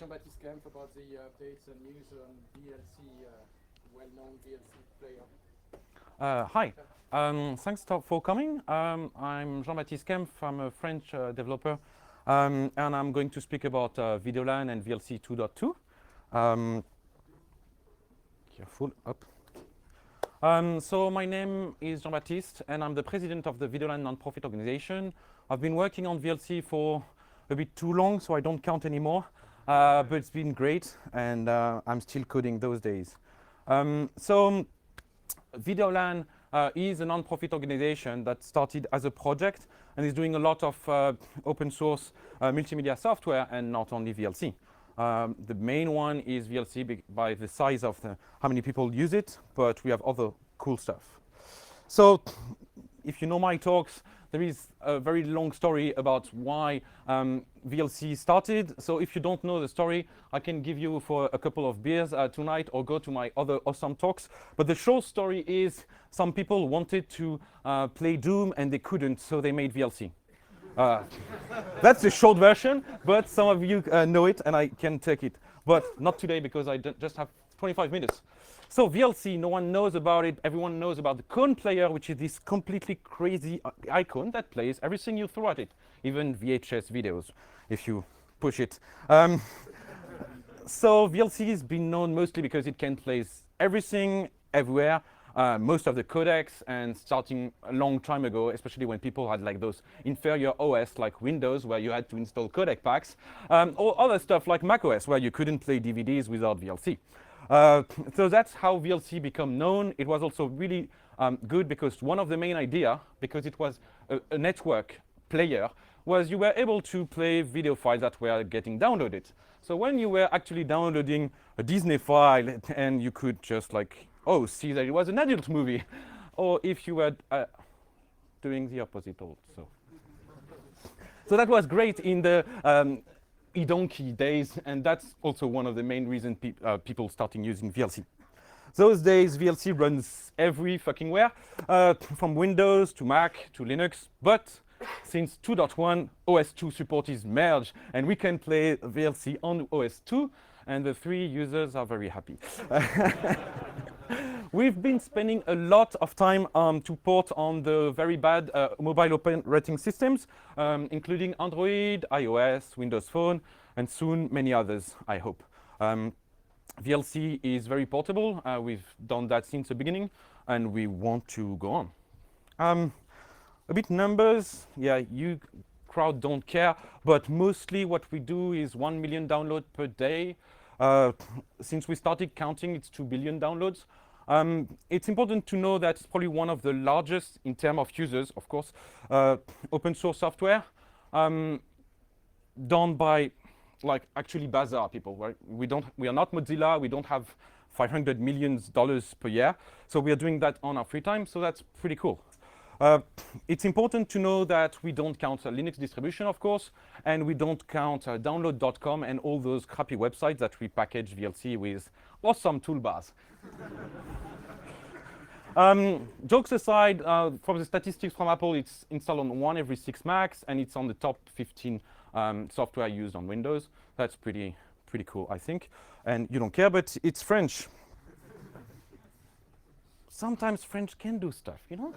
Jean-Baptiste Kempf about the updates and news on VLC, well-known VLC player. Hi, thanks for coming. I'm Jean-Baptiste Kempf. I'm a French developer, and I'm going to speak about VideoLAN and VLC 2.2. Careful, up. So my name is Jean-Baptiste, and I'm the president of the VideoLAN nonprofit organization. I've been working on VLC for a bit too long, so I don't count anymore. But it's been great, and I'm still coding those days. So VideoLAN is a non-profit organization that started as a project and is doing a lot of open source multimedia software and not only VLC. The main one is VLC by the size of how many people use it, but we have other cool stuff. So if you know my talks, there is a very long story about why VLC started. So if you don't know the story, I can give you for a couple of beers tonight or go to my other awesome talks. But the short story is some people wanted to play Doom and they couldn't, so they made VLC. That's the short version, but some of you know it and I can take it. But not today because I just have 25 minutes. So VLC, no one knows about it. Everyone knows about the cone player, which is this completely crazy icon that plays everything you throw at it, even VHS videos, if you push it. So VLC has been known mostly because it can play everything, everywhere, most of the codecs, and starting a long time ago, especially when people had like those inferior OS like Windows, where you had to install codec packs, or other stuff like macOS, where you couldn't play DVDs without VLC. So that's how VLC became known. It was also really good because one of the main idea, because it was a network player, was you were able to play video files that were getting downloaded. So when you were actually downloading a Disney file and you could just like, oh, see that it was an adult movie, or if you were doing the opposite also. So that was great in the eDonkey days, and that's also one of the main reasons people starting using VLC. Those days, VLC runs every fucking where, from Windows to Mac to Linux, but since 2.1, OS 2 support is merged, and we can play VLC on OS 2, and the 3 users are very happy. We've been spending a lot of time to port on the very bad mobile operating systems, including Android, iOS, Windows Phone, and soon many others, I hope. VLC is very portable. We've done that since the beginning, and we want to go on. A bit numbers, yeah, you crowd don't care, but mostly what we do is 1 million downloads per day. Since we started counting, it's 2 billion downloads. It's important to know that it's probably one of the largest in terms of users, of course, open source software done by like actually bazaar people, right? We are not Mozilla, we don't have $500 million per year. So we are doing that on our free time, so that's pretty cool. It's important to know that we don't count a Linux distribution, of course, and we don't count download.com and all those crappy websites that we package VLC with awesome toolbars. Jokes aside, from the statistics from Apple, it's installed on 1 every 6 Macs, and it's on the top 15 software used on Windows. That's pretty cool, I think. And you don't care, but it's French. Sometimes French can do stuff, you know?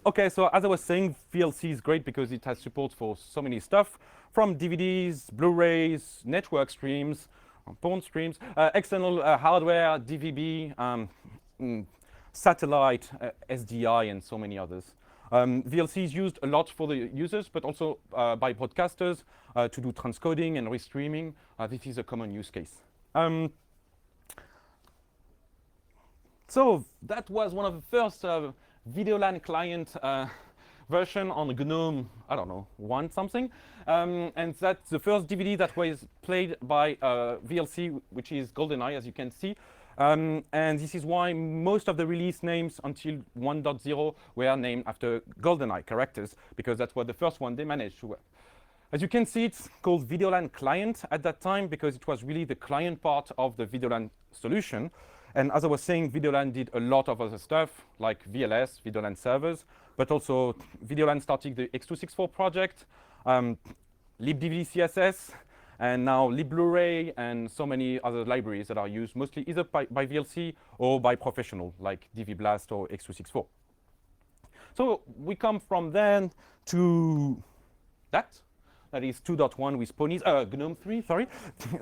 Okay, so as I was saying, VLC is great because it has support for so many stuff, from DVDs, Blu-rays, network streams, porn streams, external hardware, DVB, satellite, SDI, and so many others. VLC is used a lot for the users, but also by broadcasters to do transcoding and restreaming. This is a common use case. So that was one of the first VideoLAN client version on GNOME, I don't know, 1 something. And that's the first DVD that was played by VLC, which is GoldenEye, as you can see. And this is why most of the release names until 1.0 were named after GoldenEye characters, because that's what the first one they managed to work. As you can see, it's called VideoLAN Client at that time because it was really the client part of the VideoLAN solution. And as I was saying, VideoLAN did a lot of other stuff like VLS, VideoLAN servers, but also VideoLAN started the X264 project, libdvd CSS, and now libblu-ray and so many other libraries that are used mostly either by VLC or by professional like dvblast or x264. So we come from then to that. That is 2.1 with ponies, GNOME 3, sorry.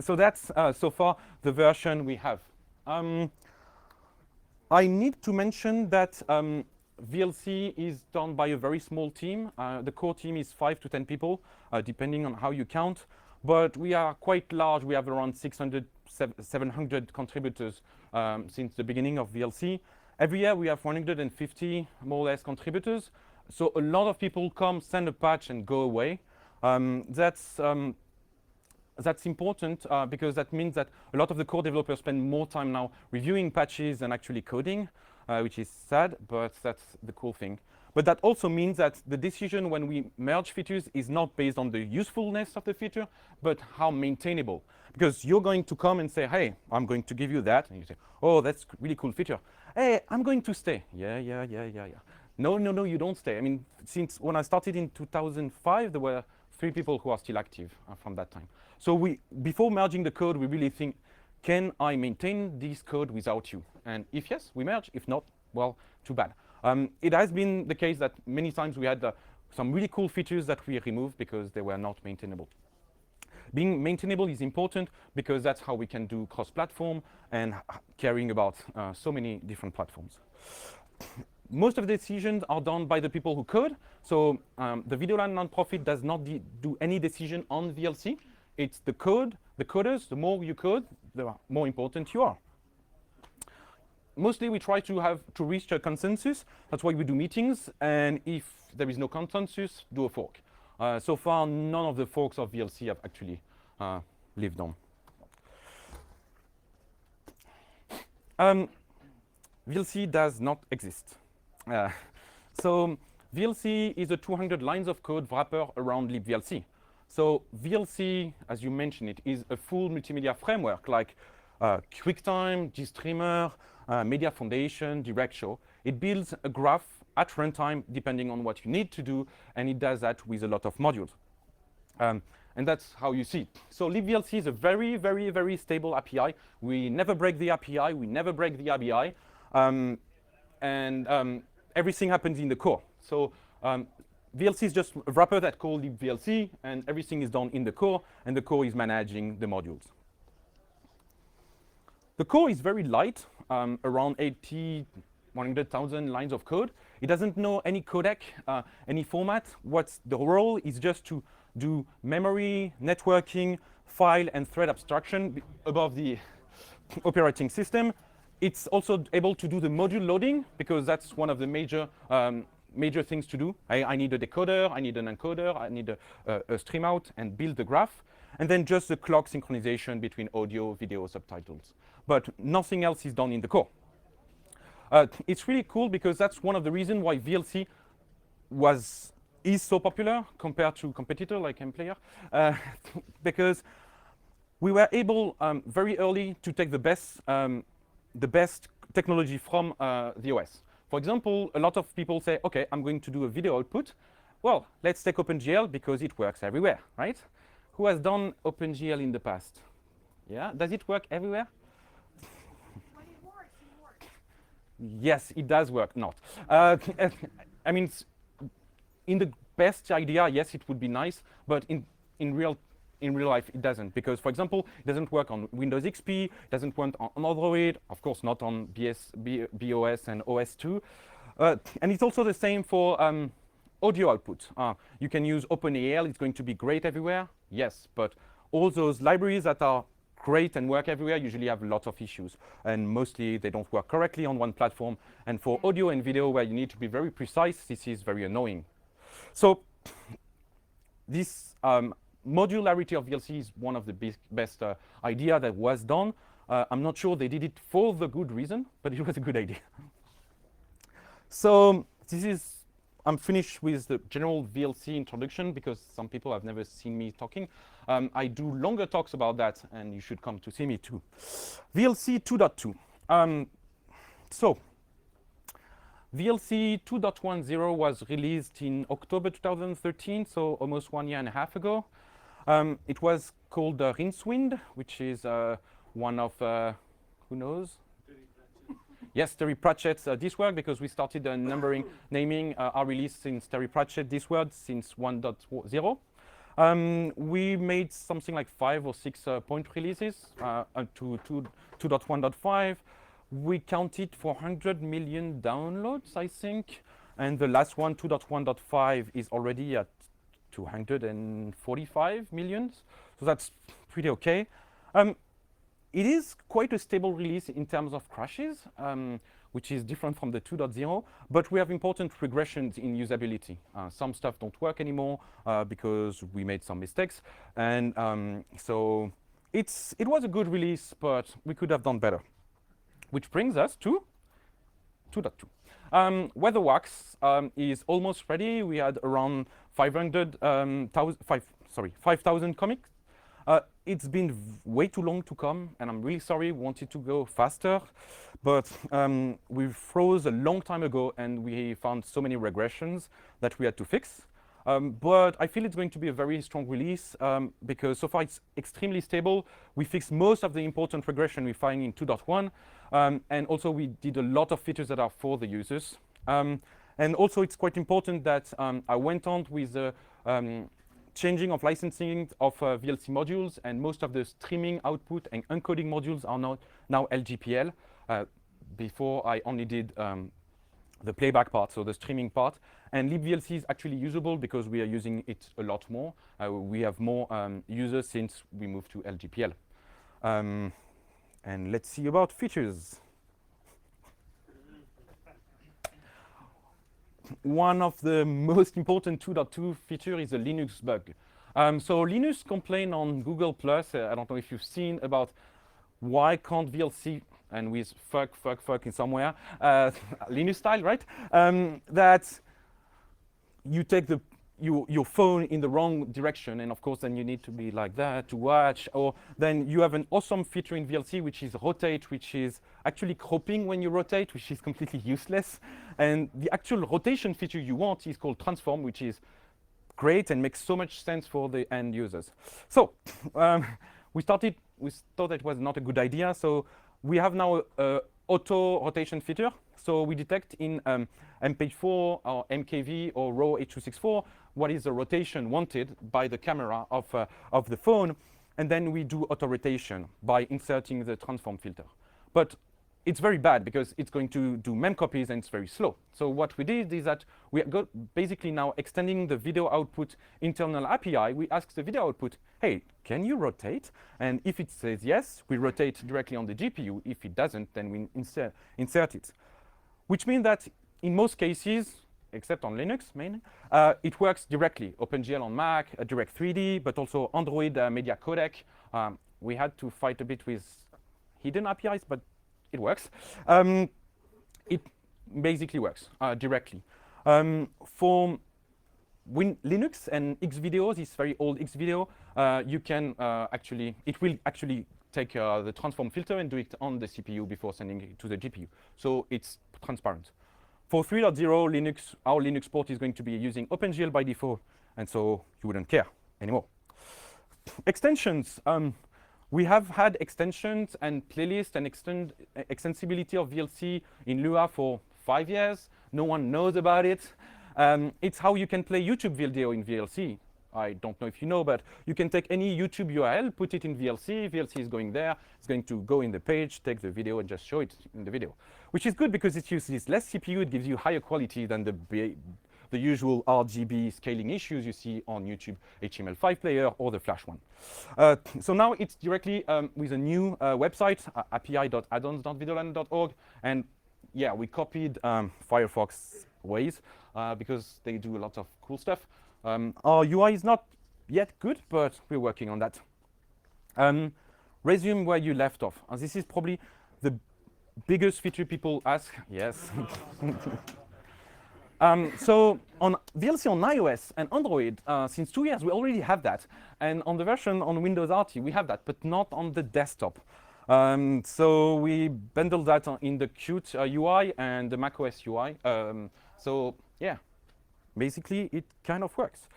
So that's so far the version we have. I need to mention that VLC is done by a very small team. The core team is 5 to 10 people, depending on how you count. But we are quite large. We have around 600, 700 contributors since the beginning of VLC. Every year we have 150 more or less contributors. So a lot of people come, send a patch, and go away. That's important because that means that a lot of the core developers spend more time now reviewing patches than actually coding, which is sad, but that's the cool thing. But that also means that the decision when we merge features is not based on the usefulness of the feature, but how maintainable. Because you're going to come and say, hey, I'm going to give you that. And you say, oh, that's a really cool feature. Hey, I'm going to stay. Yeah. No, you don't stay. I mean, since when I started in 2005, there were 3 people who are still active from that time. So before merging the code, we really think, can I maintain this code without you? And if yes, we merge. If not, well, too bad. It has been the case that many times we had some really cool features that we removed because they were not maintainable. Being maintainable is important because that's how we can do cross-platform and caring about so many different platforms. Most of the decisions are done by the people who code. So the Videoland nonprofit does not do any decision on VLC. It's the code, the coders. The more you code, the more important you are. Mostly we try to reach a consensus. That's why we do meetings. And if there is no consensus, do a fork. So far, none of the forks of VLC have actually lived on. VLC does not exist. So VLC is a 200 lines of code wrapper around libVLC. So VLC, as you mentioned it, is a full multimedia framework like QuickTime, GStreamer, Media Foundation, DirectShow. It builds a graph at runtime depending on what you need to do, and it does that with a lot of modules. And that's how you see it. So libVLC is a very, very, very stable API. We never break the API. We never break the ABI. Everything happens in the core. So VLC is just a wrapper that calls libVLC, and everything is done in the core, and the core is managing the modules. The core is very light, around 100,000 lines of code. It doesn't know any codec, any format. What's the role is just to do memory, networking, file, and thread abstraction above the operating system. It's also able to do the module loading because that's one of the major things to do. I need a decoder, I need an encoder, I need a stream out and build the graph. And then just the clock synchronization between audio, video, subtitles. But nothing else is done in the core. It's really cool because that's one of the reasons why VLC is so popular compared to competitor like mPlayer, because we were able very early to take the best technology from the OS. For example, a lot of people say, okay, I'm going to do a video output. Well, let's take OpenGL because it works everywhere, right? Who has done OpenGL in the past? Yeah, does it work everywhere? When it works. Yes, it does work. Not. I mean, in the best idea, yes, it would be nice, but in real life, it doesn't. Because, for example, it doesn't work on Windows XP, it doesn't work on Android, of course, not on BOS and OS2. And it's also the same for audio output. You can use OpenAL, it's going to be great everywhere, yes, but all those libraries that are great and work everywhere usually have lots of issues, and mostly they don't work correctly on one platform. And for audio and video, where you need to be very precise, this is very annoying. So this modularity of VLC is one of the best idea that was done. I'm not sure they did it for the good reason, but it was a good idea. So I'm finished with the general VLC introduction because some people have never seen me talking. I do longer talks about that, and you should come to see me too. VLC 2.2. So VLC 2.10 was released in October 2013, so almost 1.5 years ago. It was called Rincewind, which is one of, who knows? Yes, Terry Pratchett's this work, because we started naming our release since Terry Pratchett this word since 1.0. We made something like 5 or 6 point releases to 2.1.5. We counted 400 million downloads, I think, and the last one, 2.1.5, is already at 245 million, so that's pretty okay. It is quite a stable release in terms of crashes, which is different from the 2.0, but we have important regressions in usability. Some stuff don't work anymore because we made some mistakes, and so it was a good release, but we could have done better. Which brings us to 2.2. WeatherWax is almost ready. We had around 5,000 comics. It's been way too long to come, and I'm really sorry. We wanted to go faster, but we froze a long time ago, and we found so many regressions that we had to fix. But I feel it's going to be a very strong release because so far it's extremely stable. We fixed most of the important regression we find in 2.1, and also we did a lot of features that are for the users. And also it's quite important that I went on with the changing of licensing of VLC modules, and most of the streaming output and encoding modules are now LGPL. Before I only did the playback part, so the streaming part. And libVLC is actually usable because we are using it a lot more. We have more users since we moved to LGPL. And let's see about features. One of the most important 2.2 feature is a Linux bug. So Linus complained on Google+, I don't know if you've seen, about why can't VLC, and with fuck in somewhere, Linux style, right? That you take your phone in the wrong direction, and of course then you need to be like that to watch, or then you have an awesome feature in VLC which is rotate, which is actually cropping when you rotate, which is completely useless. And the actual rotation feature you want is called transform, which is great and makes so much sense for the end users. So we thought it was not a good idea, so we have now a auto rotation feature. So we detect in MPage 4 or MKV or RAW H.264 what is the rotation wanted by the camera of the phone, and then we do auto rotation by inserting the transform filter. But it's very bad because it's going to do mem copies and it's very slow. So what we did is that we got basically now extending the video output internal API. We ask the video output, hey, can you rotate? And if it says yes, we rotate directly on the GPU. If it doesn't, then we insert it. Which means that in most cases, except on Linux mainly, it works directly. OpenGL on Mac, Direct3D, but also Android media codec. We had to fight a bit with hidden APIs, but it works. It basically works directly. For Linux and Xvideo, this very old Xvideo, you can it will actually take the transform filter and do it on the CPU before sending it to the GPU. So it's transparent. For 3.0 Linux, our Linux port is going to be using OpenGL by default, and so you wouldn't care anymore. Extensions. We have had extensions and playlists and extensibility of VLC in Lua for 5 years. No one knows about it. It's how you can play YouTube video in VLC. I don't know if you know, but you can take any YouTube URL, put it in VLC. VLC is going there. It's going to go in the page, take the video, and just show it in the video, which is good because it uses less CPU. It gives you higher quality than the usual RGB scaling issues you see on YouTube HTML5 player or the Flash one. So now it's directly with a new website, api.addons.videolan.org. And yeah, we copied Firefox ways because they do a lot of cool stuff. Our UI is not yet good, but we're working on that. Resume where you left off. And this is probably the biggest feature people ask. Yes. So on VLC on iOS and Android, since 2 years, we already have that. And on the version on Windows RT, we have that, but not on the desktop. So we bundled that in the Qt UI and the macOS UI. So yeah, basically it kind of works.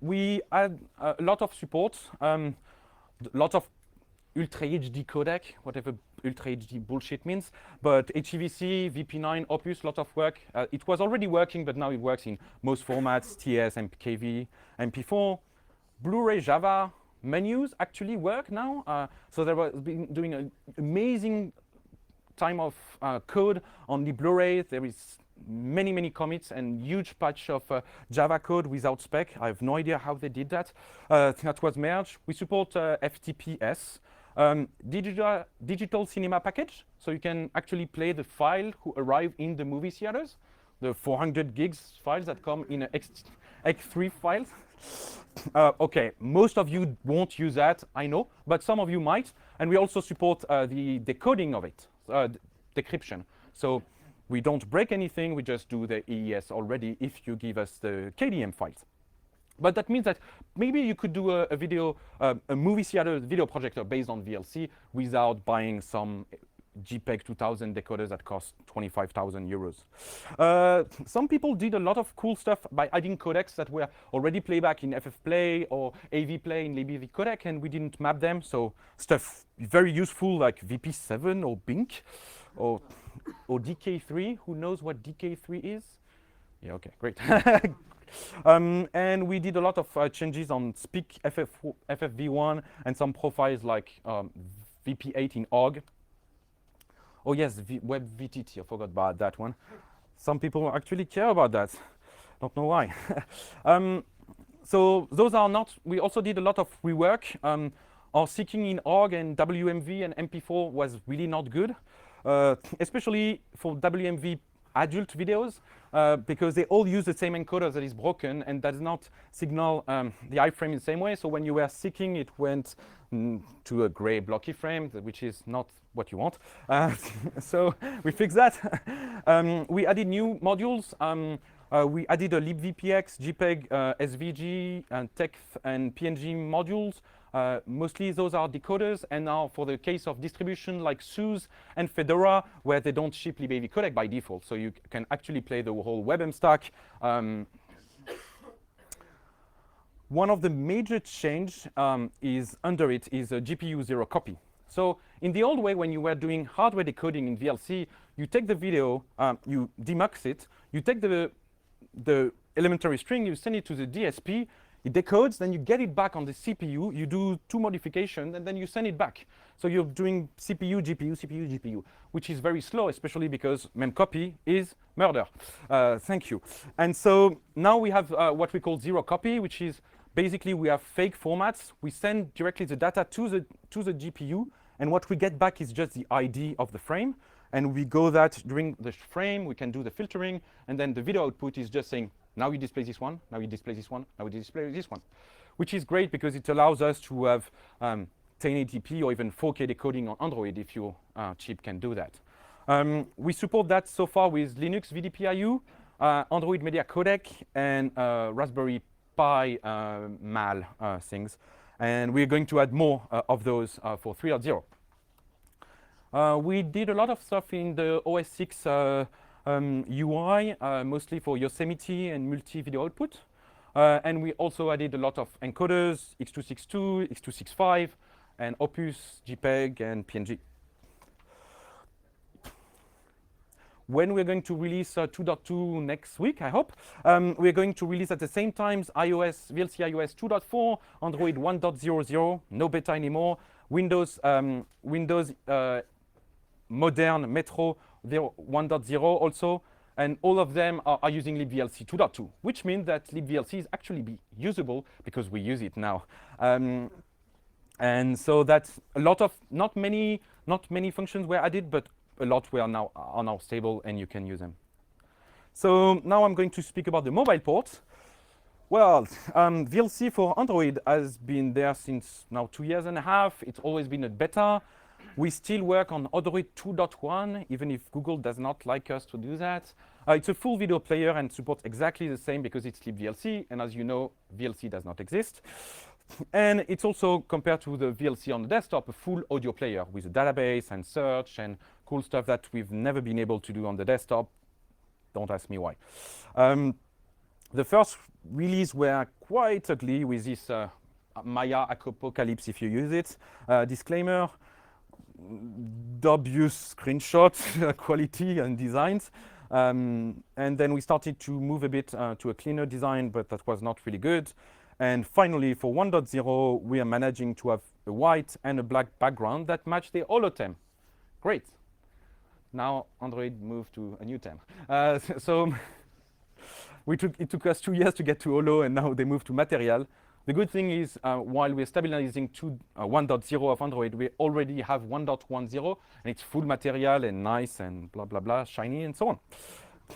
we had a lot of support, lot of Ultra HD codec, whatever Ultra HD bullshit means, but HEVC, VP9, Opus, lot of work. It was already working, but now it works in most formats, TS, MKV, MP4. Blu-ray Java menus actually work now. So they were doing an amazing time of code on the Blu-ray. There is many commits and huge patch of Java code without spec. I have no idea how they did that. That was merged. We support FTPS. Digital cinema package, so you can actually play the file who arrive in the movie theaters, the 400 gigs files that come in a X3 files. Okay, most of you won't use that, I know, but some of you might, and we also support the decoding of it, decryption. So we don't break anything, we just do the EES already if you give us the KDM files. But that means that maybe you could do a video, a movie theater video projector based on VLC without buying some JPEG 2000 decoders that cost 25,000 euros. Some people did a lot of cool stuff by adding codecs that were already playback in FFplay or AVplay in LibAV codec, and we didn't map them. So stuff very useful like VP7 or BINC or DK3. Who knows what DK3 is? Yeah, okay, great. And we did a lot of changes on SPIC, FFV1, and some profiles like VP8 in OGG. Oh yes, WebVTT, I forgot about that one. Some people actually care about that. Don't know why. So those are not, we also did a lot of rework. Our seeking in OGG and WMV and MP4 was really not good, especially for WMV adult videos, because they all use the same encoder that is broken and does not signal the iframe in the same way. So when you were seeking, it went to a gray blocky frame, which is not what you want. So we fixed that. We added new modules. We added a libvpx, JPEG, SVG, and TEXT and PNG modules. Mostly those are decoders, and now for the case of distribution like SUSE and Fedora, where they don't ship libAV codec by default, so you can actually play the whole WebM stack. One of the major change is under it is a GPU zero copy. So in the old way, when you were doing hardware decoding in VLC, you take the video, you demux it, you take the elementary string, you send it to the DSP, it decodes, then you get it back on the CPU, you do 2 modifications, and then you send it back. So you're doing CPU, GPU, CPU, GPU, which is very slow, especially because memcopy is murder. Thank you. And so now we have what we call zero copy, which is basically we have fake formats. We send directly the data to the GPU, and what we get back is just the ID of the frame. And we go that during the frame, we can do the filtering, and then the video output is just saying, now you display this one, now you display this one, now you display this one, which is great because it allows us to have 1080p or even 4K decoding on Android if your chip can do that. We support that so far with Linux VDPIU, Android Media Codec, and Raspberry Pi MAL things. And we're going to add more of those for 3.0. We did a lot of stuff in the OS 6 UI, mostly for Yosemite and multi-video output. And we also added a lot of encoders, X262, X265, and Opus, JPEG, and PNG. When we're going to release 2.2 next week, I hope, we're going to release at the same time iOS, VLC iOS 2.4, Android 1.00, no beta anymore, Windows Modern Metro 1.0 also, and all of them are using libVLC 2.2, which means that libVLC is actually usable because we use it now. And so that's a lot of, not many functions were added, but a lot are now stable and you can use them. So now I'm going to speak about the mobile port. Well, VLC for Android has been there since now 2.5 years. It's always been a beta. We still work on Android 2.1, even if Google does not like us to do that. It's a full video player and supports exactly the same because it's libVLC, and as you know, VLC does not exist. And it's also, compared to the VLC on the desktop, a full audio player with a database and search and cool stuff that we've never been able to do on the desktop. Don't ask me why. The first release were quite ugly with this Maya apocalypse if you use it. Disclaimer, dubious screenshot quality and designs. And then we started to move a bit to a cleaner design, but that was not really good. And finally, for 1.0, we are managing to have a white and a black background that match the holo theme. Great. Now Android moved to a new theme. So it took us 2 years to get to holo, and now they moved to material. The good thing is, while we're stabilizing 1.0 of Android, we already have 1.10, and it's full material and nice and blah, blah, blah, shiny and so on.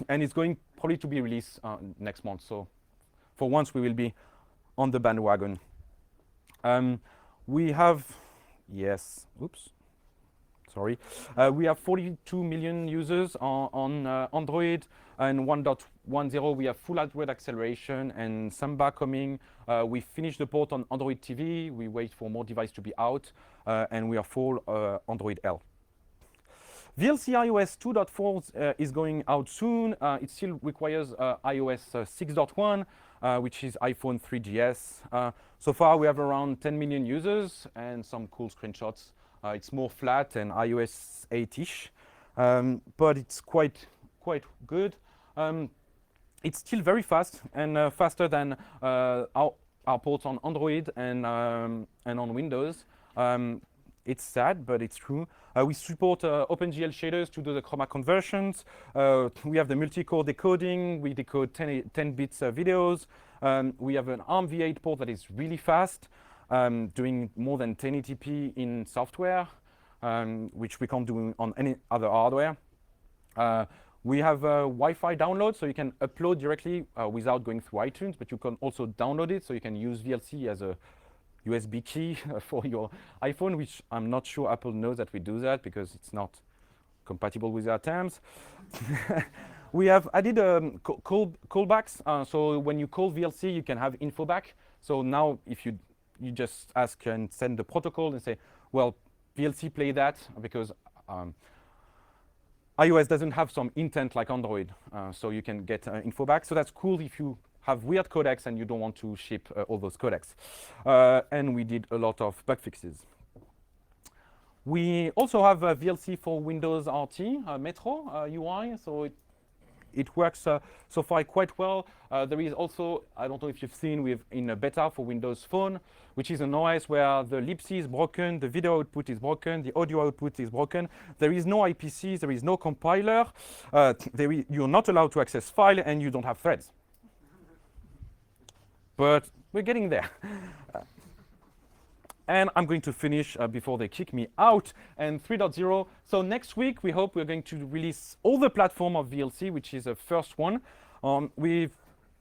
And it's going probably to be released next month. So for once, we will be on the bandwagon. We have, yes, oops, sorry. We have 42 million users on Android, and 1.10 we have full Android acceleration and Samba coming. We finished the port on Android TV. We wait for more devices to be out, and we are full Android L. VLC iOS 2.4 is going out soon. It still requires iOS 6.1, which is iPhone 3GS. So far, we have around 10 million users and some cool screenshots. It's more flat than iOS 8-ish, but it's quite good. It's still very fast and faster than our ports on Android and on Windows. It's sad, but it's true. We support OpenGL shaders to do the chroma conversions. We have the multi-core decoding. We decode 10 bits videos. We have an ARM v8 port that is really fast, doing more than 1080p in software, which we can't do on any other hardware. We have Wi-Fi download, so you can upload directly without going through iTunes, but you can also download it, so you can use VLC as a USB key for your iPhone, which I'm not sure Apple knows that we do that because it's not compatible with their terms. We have added callbacks, so when you call VLC, you can have info back. So now if you just ask and send the protocol and say, well, VLC play that, because iOS doesn't have some intent like Android, so you can get info back. So that's cool if you have weird codecs and you don't want to ship all those codecs. And we did a lot of bug fixes. We also have VLC for Windows RT, Metro UI, so it works so far quite well. There is also, I don't know if you've seen, in a beta for Windows Phone, which is an OS where the libc is broken, the video output is broken, the audio output is broken. There is no IPCs, there is no compiler. You're not allowed to access file, and you don't have threads. But we're getting there. And I'm going to finish before they kick me out. And 3.0. So next week, we hope we're going to release all the platform of VLC, which is the first one.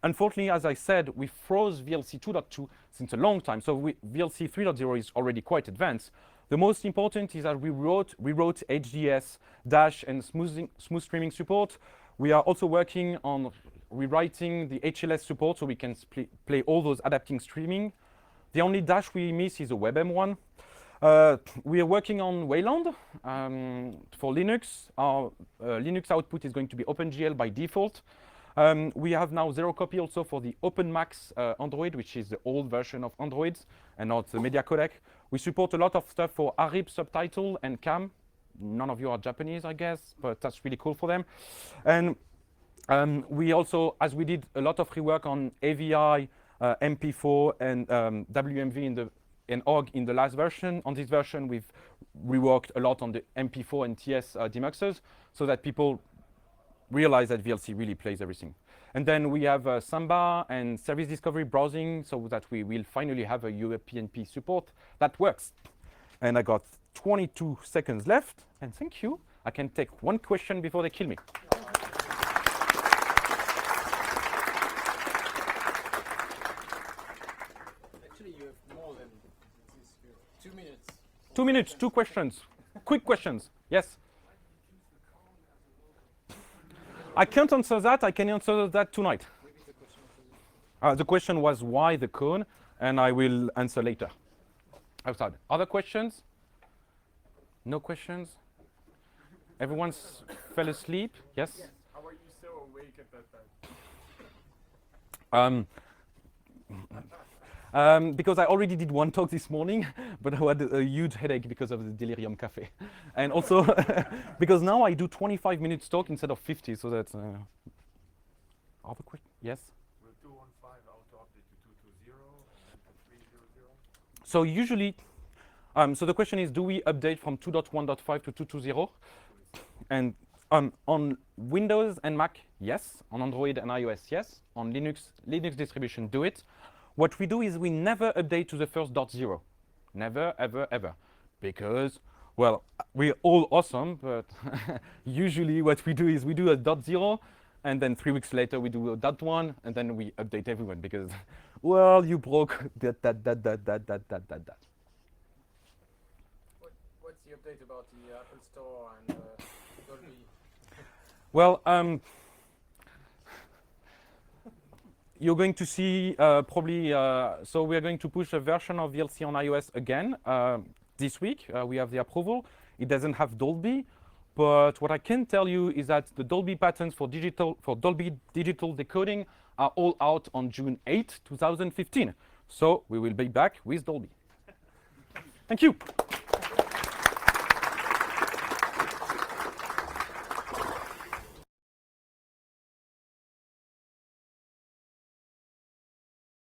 Unfortunately, as I said, we froze VLC 2.2 since a long time. So VLC 3.0 is already quite advanced. The most important is that we wrote HDS, Dash, and smooth streaming support. We are also working on rewriting the HLS support so we can play all those adapting streaming. The only Dash we miss is a WebM one. We are working on Wayland for Linux. Our Linux output is going to be OpenGL by default. We have now 0 copy also for the OpenMax Android, which is the old version of Android and not the media codec. We support a lot of stuff for ARIB subtitle and CAM. None of you are Japanese, I guess, but that's really cool for them. And we also, as we did a lot of rework on AVI, MP4 and WMV and OGG in the last version. On this version, we've reworked a lot on the MP4 and TS demuxers so that people realize that VLC really plays everything. And then we have Samba and service discovery browsing so that we will finally have a UPnP support that works. And I got 22 seconds left, and thank you. I can take one question before they kill me. You have more than 2 minutes. 2 minutes, 2 questions. Quick questions. Yes? I can't answer that. I can answer that tonight. The question was why the cone, and I will answer later. Outside. Other questions? No questions? Everyone's fell asleep? Yes? How are you so awake at that time? Um, because I already did one talk this morning, but I had a huge headache because of the Delirium Cafe. And also, because now I do 25 minutes talk instead of 50, so that's... other question? Yes? Will 215 auto-update to 220 and then to 300? So usually, so the question is, do we update from 2.1.5 to 2.2.0? And on Windows and Mac, yes. On Android and iOS, yes. On Linux distribution, do it. What we do is we never update to the first .0. Never, ever, ever. Because, well, we're all awesome, but usually what we do is we do a .0, and then 3 weeks later we do a .1, and then we update everyone because, well, you broke that. What's the update about the Apple Store and Dolby? Well, you're going to see probably, so we're going to push a version of VLC on iOS again this week. We have the approval. It doesn't have Dolby, but what I can tell you is that the Dolby patents for Dolby digital decoding are all out on June 8, 2015. So we will be back with Dolby. Thank you.